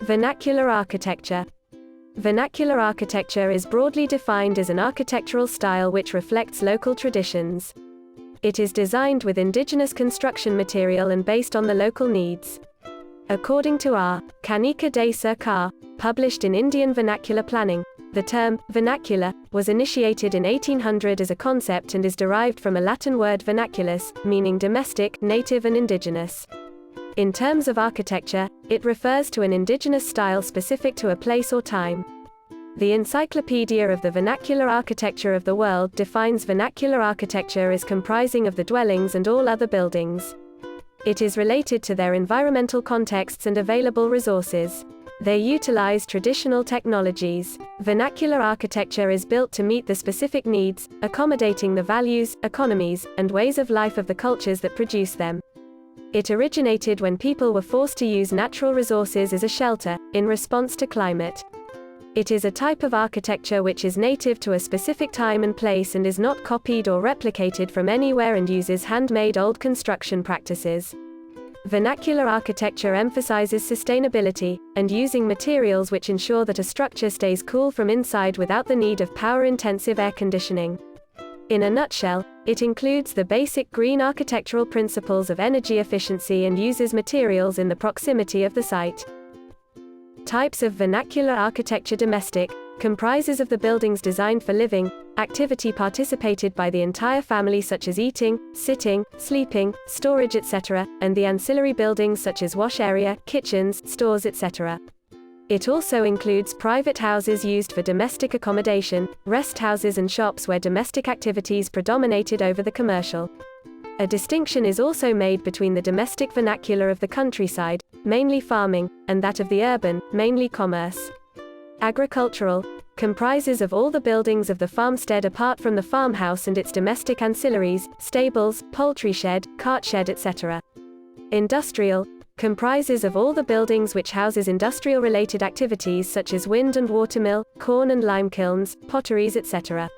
Vernacular architecture. Vernacular architecture is broadly defined as an architectural style which reflects local traditions. It is designed with indigenous construction material and based on the local needs. According to R. Kanika published in Indian Vernacular Planning, the term vernacular was initiated in 1800 as a concept and is derived from a Latin word vernaculus, meaning domestic, native and indigenous. In terms of architecture, it refers to an indigenous style specific to a place or time. The Encyclopedia of the Vernacular Architecture of the World defines vernacular architecture as comprising of the dwellings and all other buildings. It is related to their environmental contexts and available resources. They utilize traditional technologies. Vernacular architecture is built to meet the specific needs, accommodating the values, economies, and ways of life of the cultures that produce them. It originated when people were forced to use natural resources as a shelter, in response to climate. It is a type of architecture which is native to a specific time and place and is not copied or replicated from anywhere and uses handmade old construction practices. Vernacular architecture emphasizes sustainability, and using materials which ensure that a structure stays cool from inside without the need of power-intensive air conditioning. In a nutshell, it includes the basic green architectural principles of energy efficiency and uses materials in the proximity of the site. Types of vernacular architecture. Domestic, comprises of the buildings designed for living, activity participated by the entire family such as eating, sitting, sleeping, storage etc., and the ancillary buildings such as wash area, kitchens, stores etc. It also includes private houses used for domestic accommodation, rest houses and shops where domestic activities predominated over the commercial. A distinction is also made between the domestic vernacular of the countryside, mainly farming, and that of the urban, mainly commerce. Agricultural, comprises of all the buildings of the farmstead apart from the farmhouse and its domestic ancillaries, stables, poultry shed, cart shed etc. Industrial, comprises of all the buildings which houses industrial-related activities such as wind and water mill, corn and lime kilns, potteries etc.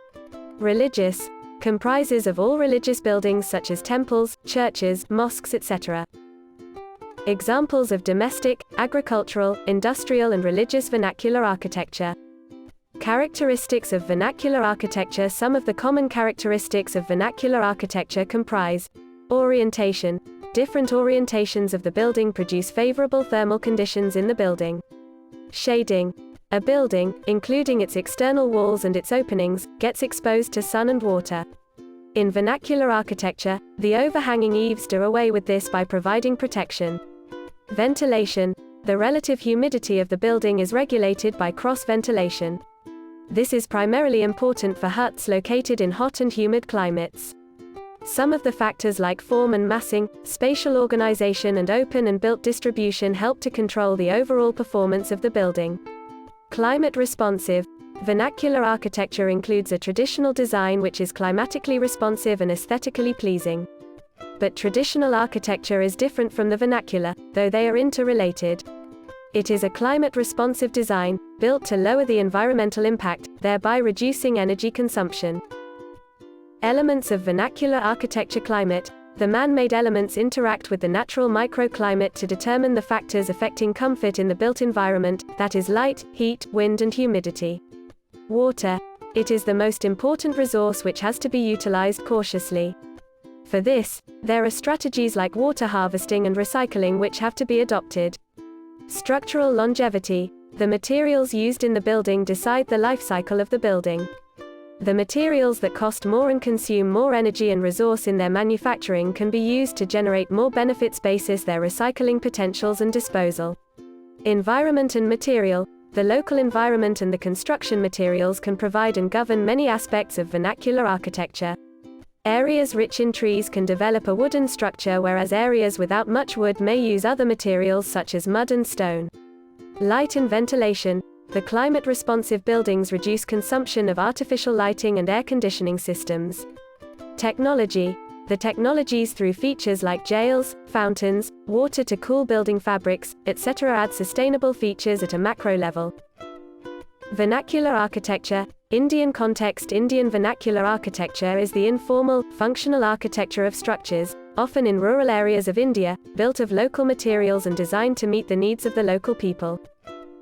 Religious, comprises of all religious buildings such as temples, churches, mosques etc. Examples of domestic, agricultural, industrial and religious vernacular architecture. Characteristics of vernacular architecture. Some of the common characteristics of vernacular architecture comprise orientation. Different orientations of the building produce favorable thermal conditions in the building. Shading. A building, including its external walls and its openings, gets exposed to sun and water. In vernacular architecture, the overhanging eaves do away with this by providing protection. Ventilation. The relative humidity of the building is regulated by cross-ventilation. This is primarily important for huts located in hot and humid climates. Some of the factors like form and massing, spatial organization and open and built distribution help to control the overall performance of the building. Climate responsive. Vernacular architecture includes a traditional design which is climatically responsive and aesthetically pleasing. But traditional architecture is different from the vernacular, though they are interrelated. It is a climate-responsive design, built to lower the environmental impact, thereby reducing energy consumption. Elements of vernacular architecture. Climate. The man-made elements interact with the natural microclimate to determine the factors affecting comfort in the built environment, that is light, heat, wind and humidity. Water. It is the most important resource which has to be utilized cautiously. For this, there are strategies like water harvesting and recycling which have to be adopted. Structural longevity. The materials used in the building decide the life cycle of the building. The materials that cost more and consume more energy and resource in their manufacturing can be used to generate more benefits basis their recycling potentials and disposal. Environment and material. The local environment and the construction materials can provide and govern many aspects of vernacular architecture. Areas rich in trees can develop a wooden structure, whereas areas without much wood may use other materials such as mud and stone. Light and ventilation. The climate-responsive buildings reduce consumption of artificial lighting and air conditioning systems. Technology. The technologies through features like jails, fountains, water to cool building fabrics, etc. add sustainable features at a macro level. Vernacular architecture. Indian context. Indian vernacular architecture is the informal, functional architecture of structures, often in rural areas of India, built of local materials and designed to meet the needs of the local people.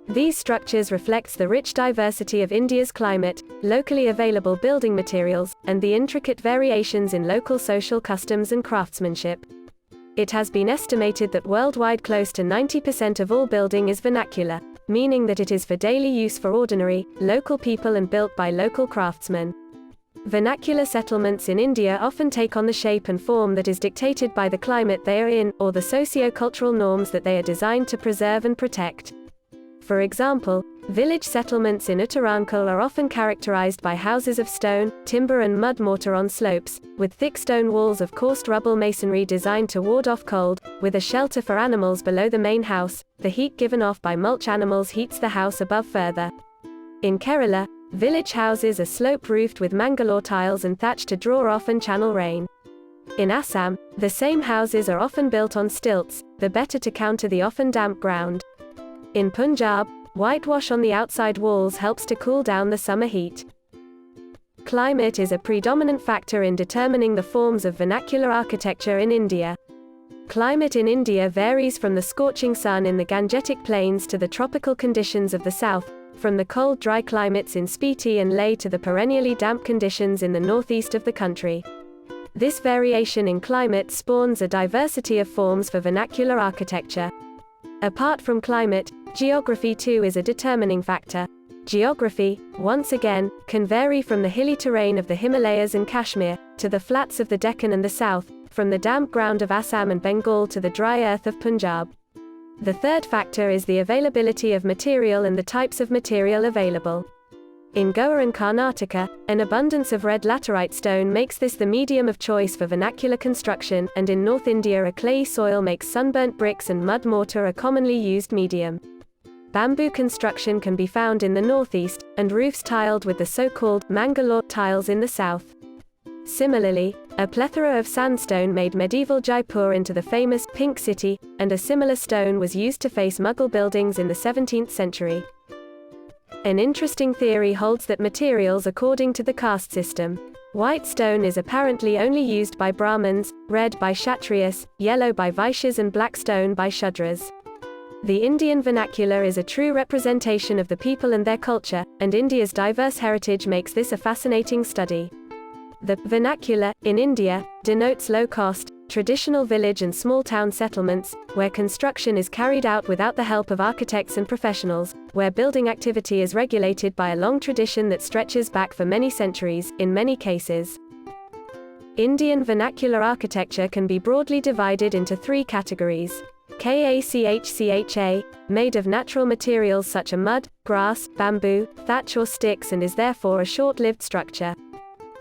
These structures reflects the rich diversity of India's climate, locally available building materials, and the intricate variations in local social customs and craftsmanship. It has been estimated that worldwide close to 90% of all building is vernacular, meaning that it is for daily use for ordinary, local people and built by local craftsmen. Vernacular settlements in India often take on the shape and form that is dictated by the climate they are in, or the socio-cultural norms that they are designed to preserve and protect. For example, village settlements in Uttarakhand are often characterized by houses of stone, timber and mud mortar on slopes, with thick stone walls of coursed rubble masonry designed to ward off cold, with a shelter for animals below the main house. The heat given off by mulch animals heats the house above further. In Kerala, village houses are slope-roofed with Mangalore tiles and thatch to draw off and channel rain. In Assam, the same houses are often built on stilts, the better to counter the often damp ground. In Punjab, whitewash on the outside walls helps to cool down the summer heat. Climate is a predominant factor in determining the forms of vernacular architecture in India. Climate in India varies from the scorching sun in the Gangetic plains to the tropical conditions of the south, from the cold dry climates in Spiti and Leh to the perennially damp conditions in the northeast of the country. This variation in climate spawns a diversity of forms for vernacular architecture. Apart from climate, geography too is a determining factor. Geography, once again, can vary from the hilly terrain of the Himalayas and Kashmir, to the flats of the Deccan and the south, from the damp ground of Assam and Bengal to the dry earth of Punjab. The third factor is the availability of material and the types of material available. In Goa and Karnataka, an abundance of red laterite stone makes this the medium of choice for vernacular construction, and in North India a clayey soil makes sunburnt bricks and mud mortar a commonly used medium. Bamboo construction can be found in the northeast, and roofs tiled with the so-called Mangalore tiles in the south. Similarly, a plethora of sandstone made medieval Jaipur into the famous Pink City, and a similar stone was used to face Mughal buildings in the 17th century. An interesting theory holds that materials according to the caste system. White stone is apparently only used by Brahmins, red by Kshatriyas, yellow by Vaishyas and black stone by Shudras. The Indian vernacular is a true representation of the people and their culture, and India's diverse heritage makes this a fascinating study. The vernacular, in India, denotes low-cost, traditional village and small-town settlements, where construction is carried out without the help of architects and professionals, where building activity is regulated by a long tradition that stretches back for many centuries, in many cases. Indian vernacular architecture can be broadly divided into three categories. KACHCHA, made of natural materials such as mud, grass, bamboo, thatch or sticks and is therefore a short-lived structure.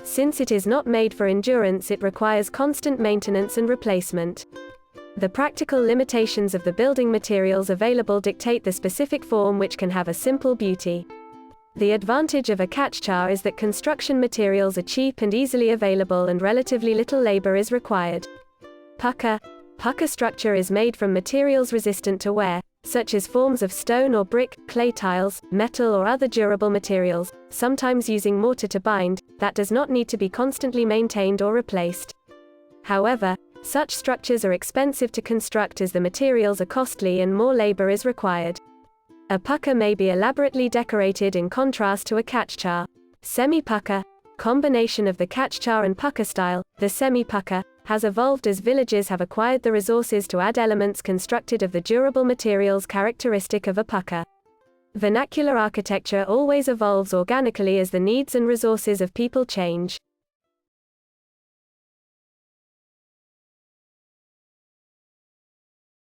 Since it is not made for endurance, it requires constant maintenance and replacement. The practical limitations of the building materials available dictate the specific form, which can have a simple beauty. The advantage of a KACHCHA is that construction materials are cheap and easily available and relatively little labor is required. Pucca structure is made from materials resistant to wear, such as forms of stone or brick, clay tiles, metal or other durable materials, sometimes using mortar to bind, that does not need to be constantly maintained or replaced. However, such structures are expensive to construct as the materials are costly and more labor is required. A pucca may be elaborately decorated in contrast to a KACHCHA. Semi-pucca, combination of the KACHCHA and pucca style, the semi-pucca, has evolved as villages have acquired the resources to add elements constructed of the durable materials characteristic of a pucca. Vernacular architecture always evolves organically as the needs and resources of people change.